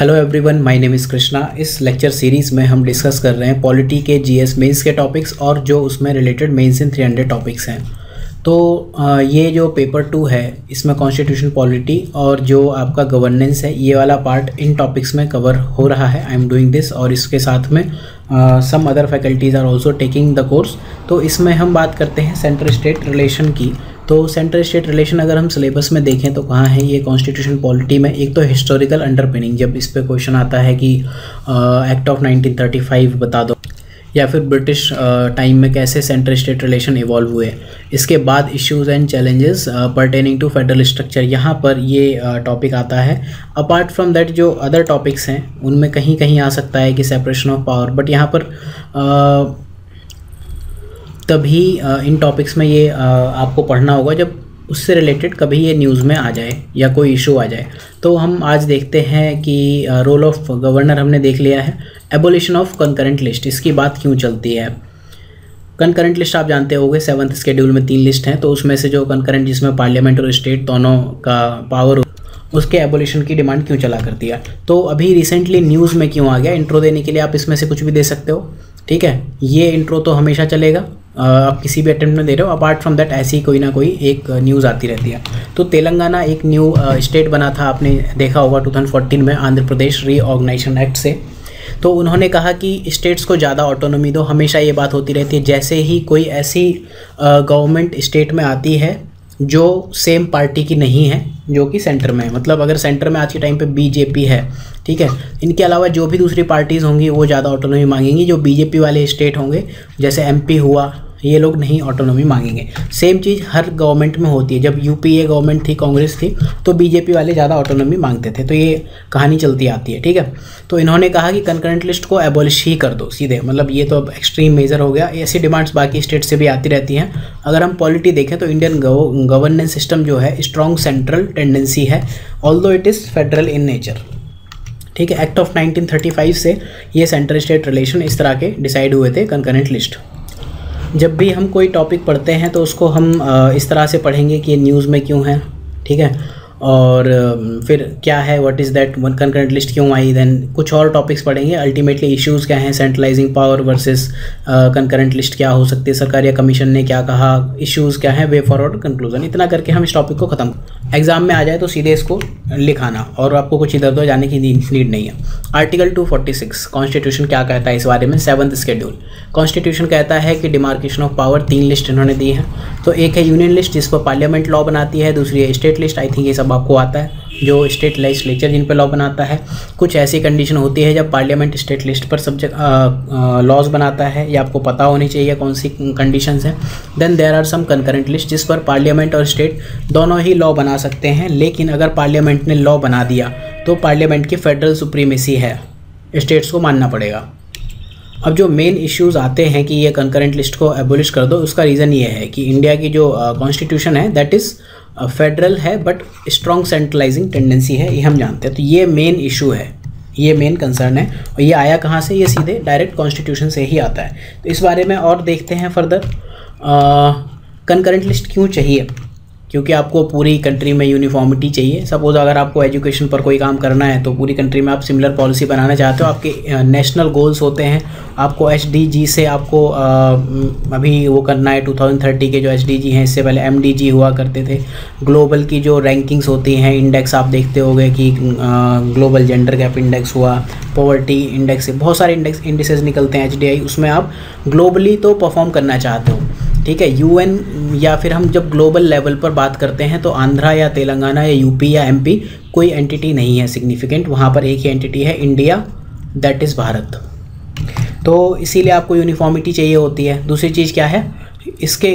Hello everyone, my name is Krishna. इस lecture series में हम डिस्कस कर रहे हैं पॉलिटी के जीएस मेंस के टॉपिक्स और जो उसमें रिलेटेड मेंस इन 300 टॉपिक्स हैं। तो ये जो पेपर 2 है इसमें कॉन्स्टिट्यूशन पॉलिटी और जो आपका गवर्नेंस है ये वाला पार्ट इन टॉपिक्स में कवर हो रहा है। आई एम डूइंग दिस और इसके साथ में some other faculties are also taking the course. तो इसमें हम बात करते हैं सेंटर स्टेट रिलेशन की। तो सेंटर स्टेट रिलेशन अगर हम सिलेबस में देखें तो कहाँ है ये कॉन्स्टिट्यूशन पॉलिटी में। एक तो हिस्टोरिकल अंडरपिनिंग, जब इस पे क्वेश्चन आता है कि एक्ट ऑफ 1935 बता दो, या फिर ब्रिटिश टाइम में कैसे सेंटर स्टेट रिलेशन इवॉल्व हुए। इसके बाद issues and challenges pertaining to federal structure, यहाँ पर ये टॉपिक आता है। अपार्ट फ्रॉम दैट जो अदर टॉपिक्स हैं उनमें कहीं कहीं आ सकता है कि सेपरेशन ऑफ पावर, बट यहाँ पर तभी इन टॉपिक्स में ये आपको पढ़ना होगा जब उससे रिलेटेड कभी ये न्यूज़ में आ जाए या कोई इशू आ जाए। तो हम आज देखते हैं कि रोल ऑफ गवर्नर हमने देख लिया है। एबोलिशन ऑफ कंकरेंट लिस्ट, इसकी बात क्यों चलती है। कंकरेंट लिस्ट आप जानते होंगे 7th शेड्यूल में 3 लिस्ट हैं, तो उसमें से जो कंकरेंट जिसमें पार्लियामेंट और स्टेट दोनों का पावर, उसके एबोलिशन की डिमांड क्यों चला करती है। तो अभी रिसेंटली न्यूज़ में क्यों आ गया। इंट्रो देने के लिए आप इसमें से कुछ भी दे सकते हो, ठीक है। ये इंट्रो तो हमेशा चलेगा, आप किसी भी अटेम्प्ट में दे रहे हो। अपार्ट फ्रॉम दैट ऐसी कोई ना कोई एक न्यूज़ आती रहती है। तो तेलंगाना एक न्यू स्टेट बना था, आपने देखा होगा 2014 में आंध्र प्रदेश रीऑर्गेनाइजेशन एक्ट से। तो उन्होंने कहा कि स्टेट्स को ज़्यादा ऑटोनॉमी दो। हमेशा ये बात होती रहती है, जैसे ही कोई ऐसी गवर्नमेंट स्टेट में आती है जो सेम पार्टी की नहीं है, जो कि सेंटर में है। मतलब अगर सेंटर में आज के टाइम पे बीजेपी है, ठीक है, इनके अलावा जो भी दूसरी पार्टीज़ होंगी वो ज़्यादा ऑटोनॉमी मांगेंगी। जो बीजेपी वाले स्टेट होंगे जैसे एमपी हुआ, ये लोग नहीं ऑटोनॉमी मांगेंगे। सेम चीज़ हर गवर्नमेंट में होती है। जब यूपीए गवर्नमेंट थी, कांग्रेस थी, तो बीजेपी वाले ज़्यादा ऑटोनॉमी मांगते थे। तो ये कहानी चलती आती है, ठीक है। तो इन्होंने कहा कि कंकरेंट लिस्ट को एबॉलिश ही कर दो सीधे। मतलब ये तो अब एक्सट्रीम मेजर हो गया। ऐसी डिमांड्स बाकी स्टेट से भी आती रहती हैं। अगर हम पॉलिटी देखें तो इंडियन गवर्नेंस सिस्टम जो है स्ट्रॉन्ग सेंट्रल टेंडेंसी है, although it is federal in nature, ठीक है। एक्ट ऑफ 1935 से ये सेंटर स्टेट रिलेशन इस तरह के डिसाइड हुए थे, कंकरेंट लिस्ट। जब भी हम कोई टॉपिक पढ़ते हैं तो उसको हम इस तरह से पढ़ेंगे कि ये न्यूज़ में क्यों है, ठीक है, और फिर क्या है, what is that concurrent list क्यों आई। देन कुछ और टॉपिक्स पढ़ेंगे। अल्टीमेटली इश्यूज़ क्या हैं, centralising power versus concurrent list क्या हो सकती है, सरकार या कमीशन ने क्या कहा, इश्यूज़ क्या है, वे फॉरवर्ड कंक्लूजन। इतना करके हम इस टॉपिक को ख़त्म। एग्जाम में आ जाए तो सीधे इसको लिखाना और आपको कुछ इधर उधर जाने की नीड नहीं है। आर्टिकल 246 कॉन्स्टिट्यूशन क्या कहता है इस बारे में। 7th शेड्यूल कॉन्स्टिट्यूशन कहता है कि डिमार्केशन ऑफ पावर 3 लिस्ट इन्होंने दी है। तो एक है यूनियन लिस्ट जिस पर पार्लियामेंट लॉ बनाती है, दूसरी है स्टेट लिस्ट। आई थिंक ये सब आपको आता है, जो स्टेट लेजिस्लेचर जिन पर लॉ बनाता है। कुछ ऐसी कंडीशन होती है जब पार्लियामेंट स्टेट लिस्ट पर सब्जेक्ट लॉज बनाता है, ये आपको पता होनी चाहिए कौन सी कंडीशंस हैं। Then there are some concurrent list जिस पर पार्लियामेंट और स्टेट दोनों ही लॉ बना सकते हैं, लेकिन अगर पार्लियामेंट ने लॉ बना दिया तो पार्लियामेंट की फेडरल सुप्रीमेसी है, स्टेट्स को मानना पड़ेगा। अब जो मेन इश्यूज़ आते हैं कि ये कंकरेंट लिस्ट को एबोलिश कर दो, उसका रीज़न ये है कि इंडिया की जो कॉन्स्टिट्यूशन है दैट इज़ फेडरल है बट स्ट्रॉन्ग सेंट्रलाइजिंग टेंडेंसी है, ये हम जानते हैं। तो ये मेन इशू है, ये मेन कंसर्न है। और ये आया कहाँ से, ये सीधे डायरेक्ट कॉन्स्टिट्यूशन से ही आता है। तो इस बारे में और देखते हैं फर्दर। कंकरेंट लिस्ट क्यों चाहिए, क्योंकि आपको पूरी कंट्री में यूनिफॉर्मिटी चाहिए। सपोज अगर आपको एजुकेशन पर कोई काम करना है तो पूरी कंट्री में आप सिमिलर पॉलिसी बनाना चाहते हो। आपके नेशनल गोल्स होते हैं, आपको एसडीजी से आपको अभी वो करना है 2030 के जो एसडीजी हैं, इससे पहले एमडीजी हुआ करते थे। ग्लोबल की जो रैंकिंग्स होती हैं, इंडेक्स आप देखते होंगे कि ग्लोबल जेंडर गैप इंडेक्स हुआ, पॉवर्टी इंडेक्स, बहुत सारे इंडिसेस निकलते हैं एचडीआई। उसमें आप ग्लोबली तो परफॉर्म करना चाहते हो, ठीक है। यूएन या फिर हम जब ग्लोबल लेवल पर बात करते हैं तो आंध्रा या तेलंगाना या यूपी या एमपी कोई एंटिटी नहीं है सिग्निफिकेंट। वहाँ पर एक ही एंटिटी है, इंडिया, दैट इज़ भारत। तो इसीलिए आपको यूनिफॉर्मिटी चाहिए होती है। दूसरी चीज़ क्या है, इसके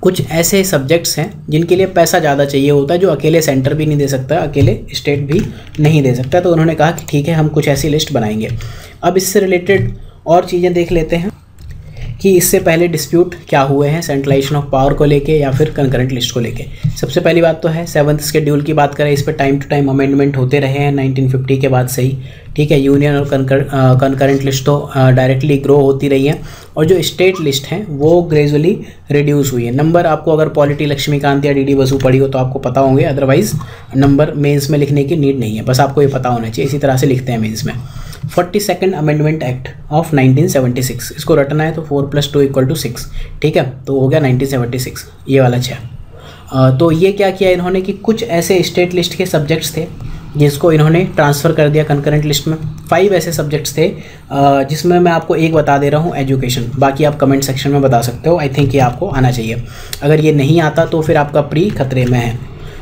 कुछ ऐसे सब्जेक्ट्स हैं जिनके लिए पैसा ज़्यादा चाहिए होता है, जो अकेले सेंटर भी नहीं दे सकता, अकेले स्टेट भी नहीं दे सकता। तो उन्होंने कहा कि ठीक है, हम कुछ ऐसी लिस्ट बनाएंगे। अब इससे रिलेटेड और चीज़ें देख लेते हैं। कि इससे पहले डिस्प्यूट क्या हुए हैं सेंट्रलाइजेशन ऑफ पावर को लेके या फिर कंकरेंट लिस्ट को लेके। सबसे पहली बात तो है 7th शेड्यूल की बात करें, इस पर टाइम टू टाइम अमेंडमेंट होते रहे हैं 1950 के बाद से ही, ठीक है। यूनियन और कंकरेंट लिस्ट तो डायरेक्टली ग्रो होती रही हैं, और जो स्टेट लिस्ट हैं वो ग्रेजुअली रिड्यूस हुई है। नंबर आपको अगर पॉलिटी लक्ष्मीकांत या डी बसु पढ़ी हो तो आपको पता होंगे, अदरवाइज नंबर मेंस में लिखने की नीड नहीं है, बस आपको ये पता होना चाहिए, इसी तरह से लिखते हैं मेंस में। 42nd अमेंडमेंट एक्ट ऑफ 1976, इसको रटना है तो 4 + 2 = 6, ठीक है, तो हो गया 1976, ये वाला 6। तो ये क्या किया इन्होंने कि कुछ ऐसे स्टेट लिस्ट के सब्जेक्ट्स थे जिसको इन्होंने ट्रांसफ़र कर दिया कंकरेंट लिस्ट में। 5 ऐसे सब्जेक्ट्स थे जिसमें मैं आपको एक बता दे रहा हूँ, एजुकेशन, बाकी आप कमेंट सेक्शन में बता सकते हो। आई थिंक ये आपको आना चाहिए, अगर ये नहीं आता तो फिर आपका प्री खतरे में है।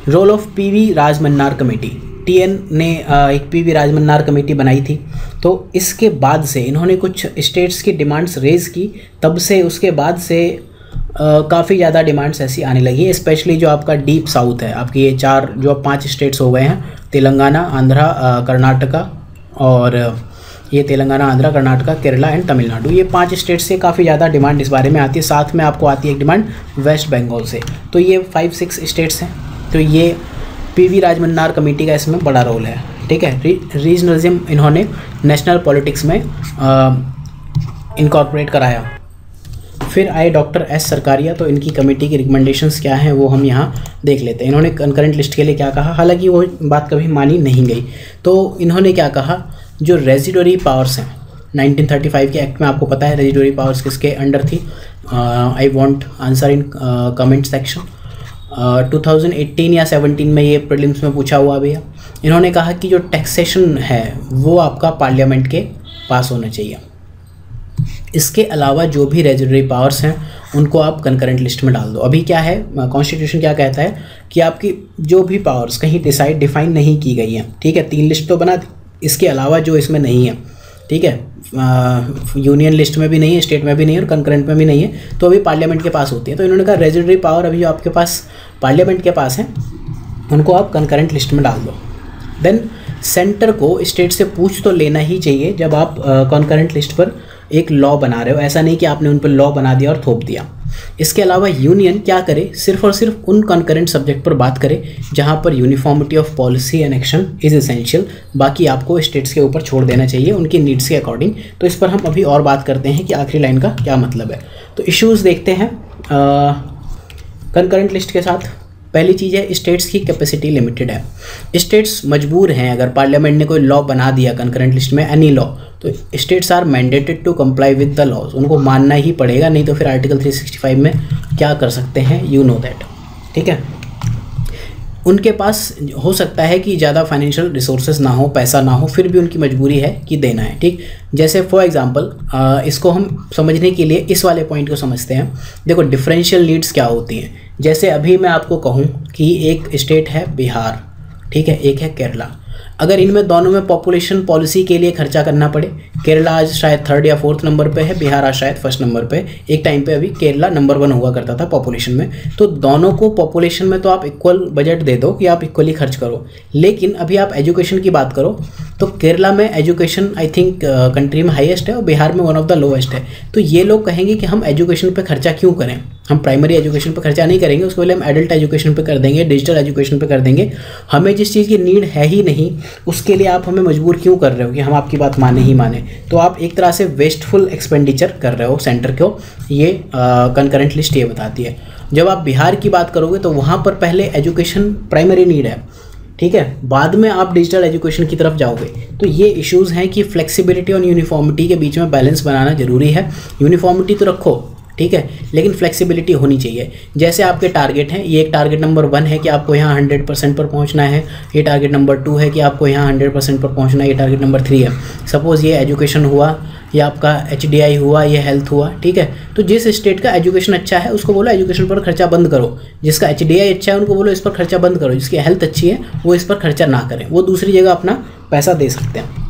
Role of PV Rajamannar committee, TN ने एक पीवी राजमन्नार कमेटी बनाई थी, तो इसके बाद से इन्होंने कुछ स्टेट्स की डिमांड्स रेज़ की, तब से उसके बाद से काफ़ी ज़्यादा डिमांड्स ऐसी आने लगी, स्पेशली जो आपका डीप साउथ है, आपकी ये 4 जो 5 स्टेट्स हो गए हैं, तेलंगाना, आंध्रा, कर्नाटका, और ये तेलंगाना, आंध्रा, कर्नाटका, केरला एंड तमिलनाडु, ये 5 स्टेट से काफ़ी ज़्यादा डिमांड इस बारे में आती है। साथ में आपको आती है एक डिमांड वेस्ट बंगाल से, तो ये 5-6 स्टेट्स हैं। तो ये पीवी राजमन्नार कमेटी का इसमें बड़ा रोल है, ठीक है। रीजनलिज्म इन्होंने नेशनल पॉलिटिक्स में इनकॉर्पोरेट कराया। फिर आए डॉक्टर एस सरकारिया, तो इनकी कमेटी की रिकमेंडेशंस क्या हैं वो हम यहाँ देख लेते हैं। इन्होंने कंकरेंट लिस्ट के लिए क्या कहा, हालांकि वो बात कभी मानी नहीं गई, तो इन्होंने क्या कहा, जो रेजिडोरी पावर्स हैं 1935 के एक्ट में, आपको पता है रेजिडोरी पावर्स किसके अंडर थी। I want answer in comment section. 2018 या 17 में ये प्रीलिम्स में पूछा हुआ भैया। इन्होंने कहा कि जो टैक्सेशन है वो आपका पार्लियामेंट के पास होना चाहिए, इसके अलावा जो भी रेजिडरी पावर्स हैं उनको आप कंकरेंट लिस्ट में डाल दो। अभी क्या है, कॉन्स्टिट्यूशन क्या कहता है कि आपकी जो भी पावर्स कहीं डिफाइन नहीं की गई हैं, ठीक है, 3 लिस्ट तो बना दी, इसके अलावा जो इसमें नहीं है, ठीक है, यूनियन लिस्ट में भी नहीं है, स्टेट में भी नहीं है और कंकरेंट में भी नहीं है, तो अभी पार्लियामेंट के पास होती है। तो इन्होंने कहा रेजिडरी पावर अभी जो आपके पास पार्लियामेंट के पास है उनको आप कंकरेंट लिस्ट में डाल दो। देन सेंटर को स्टेट से पूछ तो लेना ही चाहिए जब आप कंकरेंट लिस्ट पर एक लॉ बना रहे हो, ऐसा नहीं कि आपने उन पर लॉ बना दिया और थोप दिया। इसके अलावा यूनियन क्या करे, सिर्फ और सिर्फ उन कंकरेंट सब्जेक्ट पर बात करे जहां पर uniformity of policy and action is essential, बाकी आपको स्टेट्स के ऊपर छोड़ देना चाहिए उनकी नीड्स के अकॉर्डिंग। तो इस पर हम अभी और बात करते हैं कि आखिरी लाइन का क्या मतलब है। तो इश्यूज़ देखते हैं कंकरेंट लिस्ट के साथ। पहली चीज़ है स्टेट्स की कैपेसिटी लिमिटेड है, स्टेट्स मजबूर हैं, अगर पार्लियामेंट ने कोई लॉ बना दिया कंकरेंट लिस्ट में एनी लॉ, तो states are mandated to comply with the laws, उनको मानना ही पड़ेगा, नहीं तो फिर आर्टिकल 365 में क्या कर सकते हैं, यू नो दैट, ठीक है। उनके पास हो सकता है कि ज़्यादा फाइनेंशियल रिसोर्सेज ना हो, पैसा ना हो, फिर भी उनकी मजबूरी है कि देना है, ठीक। जैसे फॉर एग्जांपल इसको हम समझने के लिए इस वाले पॉइंट को समझते हैं। देखो डिफरेंशियल नीड्स क्या होती हैं, जैसे अभी मैं आपको कहूँ कि एक स्टेट है बिहार, ठीक है, एक है केरला, अगर इनमें दोनों में पॉपुलेशन पॉलिसी के लिए खर्चा करना पड़े, केरला आज शायद 3rd या 4th नंबर पे है, बिहार आज शायद 1st नंबर पे, एक टाइम पे अभी केरला नंबर 1 हुआ करता था पॉपुलेशन में, तो दोनों को पॉपुलेशन में तो आप इक्वल बजट दे दो कि आप इक्वली खर्च करो। लेकिन अभी आप एजुकेशन की बात करो तो केरला में एजुकेशन आई थिंक कंट्री में हाईएस्ट है और बिहार में वन ऑफ द लोएस्ट है। तो ये लोग कहेंगे कि हम एजुकेशन पे खर्चा क्यों करें, हम प्राइमरी एजुकेशन पे खर्चा नहीं करेंगे, उसके बदले हम एडल्ट एजुकेशन पे कर देंगे, डिजिटल एजुकेशन पे कर देंगे। हमें जिस चीज़ की नीड है ही नहीं उसके लिए आप हमें मजबूर क्यों कर रहे हो कि हम आपकी बात माने ही माने। तो आप एक तरह से वेस्टफुल एक्सपेंडिचर कर रहे हो सेंटर को, ये कंकरेंट लिस्ट ये बताती है। जब आप बिहार की बात करोगे तो वहाँ पर पहले एजुकेशन प्राइमरी नीड है, ठीक है, बाद में आप डिजिटल एजुकेशन की तरफ जाओगे। तो ये इश्यूज़ हैं कि फ्लेक्सिबिलिटी और यूनिफॉर्मिटी के बीच में बैलेंस बनाना जरूरी है। यूनिफॉर्मिटी तो रखो, ठीक है, लेकिन फ्लेक्सिबिलिटी होनी चाहिए। जैसे आपके टारगेट हैं, ये एक टारगेट नंबर 1 है कि आपको यहाँ 100% पर पहुँचना है, ये टारगेट नंबर 2 है कि आपको यहाँ 100% पर पहुँचना है, ये टारगेट नंबर 3 है। सपोज़ ये एजुकेशन हुआ, या आपका HDI हुआ, ये हेल्थ हुआ, ठीक है। तो जिस स्टेट का एजुकेशन अच्छा है उसको बोलो एजुकेशन पर खर्चा बंद करो, जिसका HDI अच्छा है उनको बोलो इस पर खर्चा बंद करो, जिसकी हेल्थ अच्छी है वो इस पर खर्चा ना करें, वो दूसरी जगह अपना पैसा दे सकते हैं।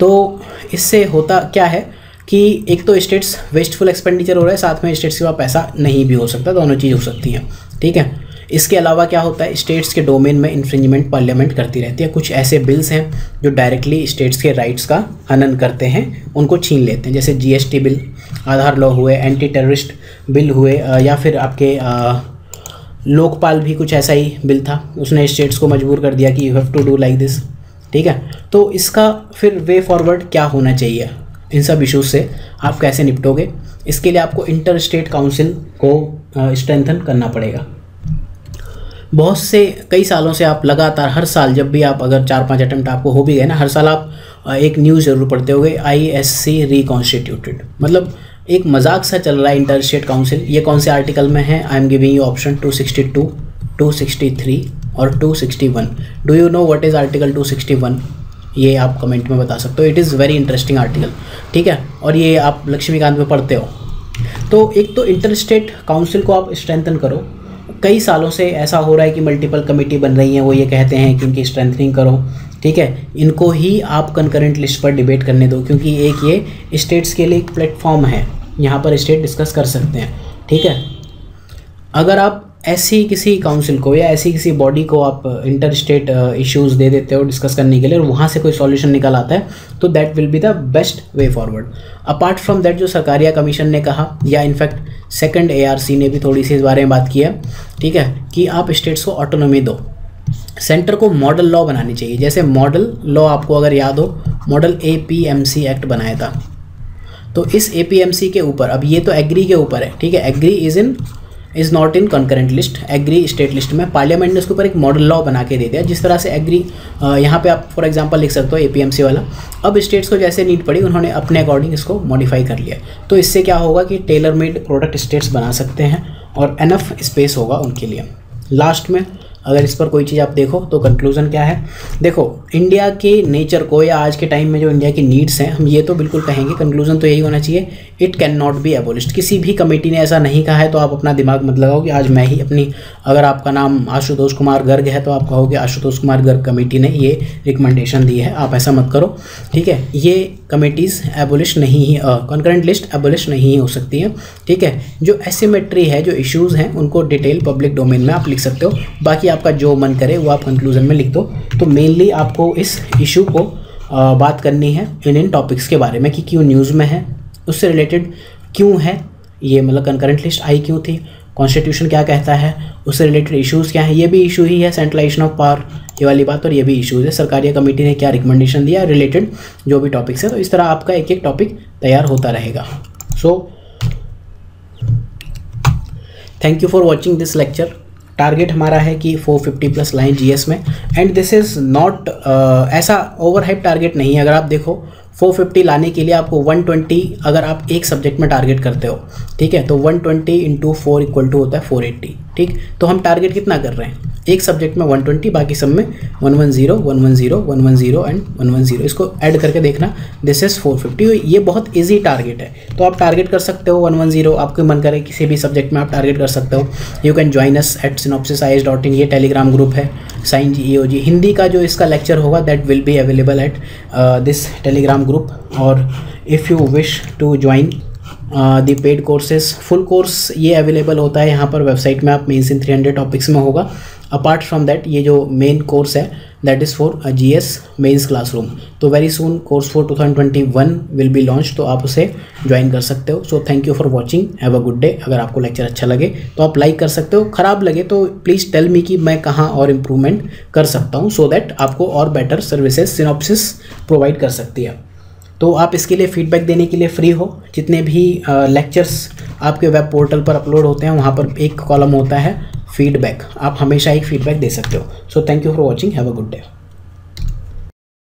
तो इससे होता क्या है कि एक तो स्टेट्स वेस्टफुल एक्सपेंडिचर हो रहा है, साथ में स्टेट्स के पास पैसा नहीं भी हो सकता, दोनों चीज़ हो सकती हैं, ठीक है। इसके अलावा क्या होता है, स्टेट्स के डोमेन में इन्फ्रिंजमेंट पार्लियामेंट करती रहती है। कुछ ऐसे बिल्स हैं जो डायरेक्टली स्टेट्स के राइट्स का हनन करते हैं, उनको छीन लेते हैं, जैसे GST बिल, आधार लॉ हुए, एंटी टेररिस्ट बिल हुए, या फिर आपके लोकपाल भी कुछ ऐसा ही बिल था, उसने स्टेट्स को मजबूर कर दिया कि you have to do like this. ठीक है, तो इसका फिर वे फॉरवर्ड क्या होना चाहिए, इन सब इश्यूज से आप कैसे निपटोगे, इसके लिए आपको इंटर स्टेट काउंसिल को स्ट्रेंथन करना पड़ेगा। बहुत से कई सालों से आप लगातार हर साल जब भी आप अगर 4-5 अटेम्प्ट आपको हो भी गए ना, हर साल आप एक न्यूज़ जरूर पढ़ते होगे, ISC रिकॉन्स्टिट्यूटेड, मतलब एक मजाक सा चल रहा है इंटर स्टेट काउंसिल। ये कौन से आर्टिकल में है? I am giving you option 262, 263 और 261। Do you know what is article 261? ये आप कमेंट में बता सकते हो। It is very interesting article, ठीक है, और ये आप लक्ष्मीकांत में पढ़ते हो। तो एक तो इंटर स्टेट काउंसिल को आप स्ट्रेंथन करो। कई सालों से ऐसा हो रहा है कि मल्टीपल कमेटी बन रही हैं, वो ये कहते हैं कि इनकी स्ट्रेंथनिंग करो। ठीक है, इनको ही आप कंकरेंट लिस्ट पर डिबेट करने दो, क्योंकि एक ये स्टेट्स के लिए एक प्लेटफॉर्म है, यहाँ पर स्टेट डिस्कस कर सकते हैं। ठीक है, अगर आप ऐसी किसी काउंसिल को या ऐसी किसी बॉडी को आप इंटर स्टेट इश्यूज़ दे देते हो डिस्कस करने के लिए और वहाँ से कोई सॉल्यूशन निकल आता है, तो that will be the best way forward. Apart from that, जो सरकारिया कमीशन ने कहा, या इनफैक्ट सेकंड ARC ने भी थोड़ी सी इस बारे में बात की है, ठीक है, कि आप स्टेट्स को ऑटोनॉमी दो। सेंटर को मॉडल लॉ बनानी चाहिए। जैसे मॉडल लॉ आपको अगर याद हो, मॉडल APMC एक्ट बनाया था, तो इस APMC के ऊपर, अब ये तो एग्री के ऊपर है, ठीक है, agri is not in concurrent list, agri state list में, पार्लियामेंट ने उसके ऊपर एक मॉडल लॉ बना के दे दिया। जिस तरह से एग्री यहाँ पे आप फॉर एग्जांपल लिख सकते हो APMC वाला, अब स्टेट्स को जैसे नीड पड़ी उन्होंने अपने अकॉर्डिंग इसको मॉडिफाई कर लिया। तो इससे क्या होगा कि टेलर मेड प्रोडक्ट स्टेट्स बना सकते हैं और एनफ स्पेस होगा उनके लिए। लास्ट में अगर इस पर कोई चीज़ आप देखो तो कंक्लूजन क्या है? देखो, इंडिया के नेचर को या आज के टाइम में जो इंडिया की नीड्स हैं, हम ये तो बिल्कुल कहेंगे, कंक्लूजन तो यही होना चाहिए, इट कैन नॉट बी एबोलिश्ड। किसी भी कमेटी ने ऐसा नहीं कहा है, तो आप अपना दिमाग मत लगाओ कि आज मैं ही अपनी, अगर आपका नाम आशुतोष कुमार गर्ग है तो आप कहोगे आशुतोष कुमार गर्ग कमेटी ने ये रिकमेंडेशन दी है, आप ऐसा मत करो। ठीक है, ये कमेटीज़ एबोलिश नहीं ही, कंकरेंट लिस्ट एबोलिश नहीं हो सकती है। ठीक है, जो एसिमेट्री है, जो इश्यूज़ हैं, उनको डिटेल पब्लिक डोमेन में आप लिख सकते हो। बाकी आपका जो मन करे वो आप कंक्लूजन में लिख दो। तो मेनली आपको इस इशू को बात करनी है इन टॉपिक्स के बारे में कि क्यों न्यूज़ में है, उससे रिलेटेड क्यों है ये, मतलब कंकरेंट लिस्ट आई क्यों थी, कॉन्स्टिट्यूशन क्या कहता है, उससे रिलेटेड इश्यूज़ क्या है, ये भी इशू ही है, सेंट्रलाइजेशन ऑफ पावर ये वाली बात, और ये भी इश्यूज़ है, सरकारिया कमेटी ने क्या रिकमेंडेशन दिया, रिलेटेड जो भी टॉपिक्स है। तो इस तरह आपका एक एक टॉपिक तैयार होता रहेगा। सो thank you for watching this lecture. Target हमारा है कि 450 प्लस लाइन GS में, एंड दिस इज़ नॉट ऐसा ओवर हाइप टारगेट नहीं है। अगर आप देखो 450 लाने के लिए आपको 120 अगर आप एक सब्जेक्ट में टारगेट करते हो, ठीक है, तो 120 इंटू 4 इक्वल टू होता है 480। ठीक, तो हम टारगेट कितना कर रहे हैं? एक सब्जेक्ट में 120, बाकी सब में 110, 110, 110 एंड 110, इसको ऐड करके देखना, दिस इज़ 450। ये बहुत ईजी टारगेट है, तो आप टारगेट कर सकते हो 110, आपको मन करे किसी भी सब्जेक्ट में आप टारगेट कर सकते हो। You can join us at synopsisias.in, ये टेलीग्राम ग्रुप है, साइन EOG हिंदी का जो इसका लेक्चर होगा that will be available at this Telegram group. और if you wish to join the paid courses, full course ये अवेलेबल होता है यहाँ पर वेबसाइट में, आप मेंस इन 300 टॉपिक्स में होगा। अपार्ट फ्रॉम दैट, ये जो मेन कोर्स है that is for GS mains classroom, तो very soon course for 2021 will be launch, तो आप उसे ज्वाइन कर सकते हो। So thank you for watching, have a good day. अगर आपको लेक्चर अच्छा लगे तो आप लाइक कर सकते हो, ख़राब लगे तो प्लीज़ टेल मी कि मैं कहाँ और इम्प्रूवमेंट कर सकता हूँ, सो दैट आपको और बेटर सर्विसेज सिनॉप्सिस प्रोवाइड कर सकती है। तो आप इसके लिए फीडबैक देने के लिए फ्री हो। जितने भी लेक्चर्स आपके वेब पोर्टल पर अपलोड होते हैं, वहाँ पर एक कॉलम होता है फीडबैक, आप हमेशा एक फीडबैक दे सकते हो। So thank you for watching, have a good day.